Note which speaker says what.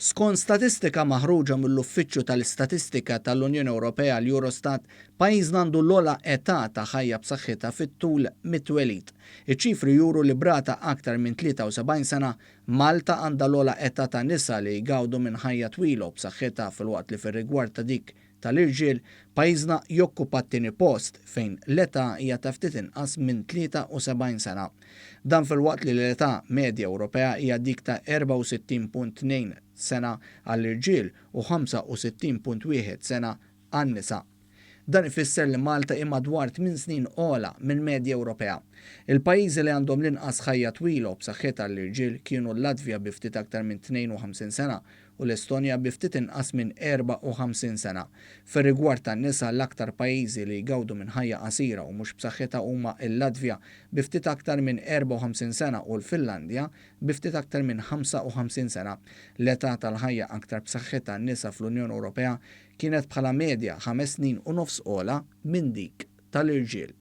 Speaker 1: Skont statistika maħruġa mill-Uffiċċju tal-Istatistika tal-Unjoni Ewropea l-Eurostat, pajjiżna għandu l-ogħla età ta' ħajja b'saħħitha fit-tul mit-twelid. Iċ-ċifri juru li brata aktar minn 73 sena Malta għandha l-ogħla età ta' nisa li jgawdu minn ħajja twila u b'saħħitha filwaqt li fir-rigward ta' dik tal-irġiel pajjiżna jokkupa t-tieni post fejn l-età hija ta' ftit inqas minn 73 sena. Dan filwaqt li l-età medja Ewropea hija dik ta' 64.2 sena għall-irġiel u 65.1 sena għan-nisa. Dan ifisser li Malta hija madwar 8 snin ogħla minn medja Ewropea. Il-pajjiżi li għandhom l-inqas ħajja twila u b'saħħitha għall-irġiel kienu l-Latvja bi ftit aktar minn 52 sena u l-Estonja bi ftit inqas minn 54 sena. Fir-rigward tan-nisa l-aktar pajjiżi li jgawdu minn ħajja qasira u mhux b'saħħitha huma l-Latvja bi ftit aktar minn 54 sena u l-Finlandja bi ftit aktar minn 55 sena. L-età tal-ħajja aktar b'saħħitha n-nisa fl-Unjoni Ewropea kienet bħala medja 5 snin u nofs ogħla minn dik tal-irġiel.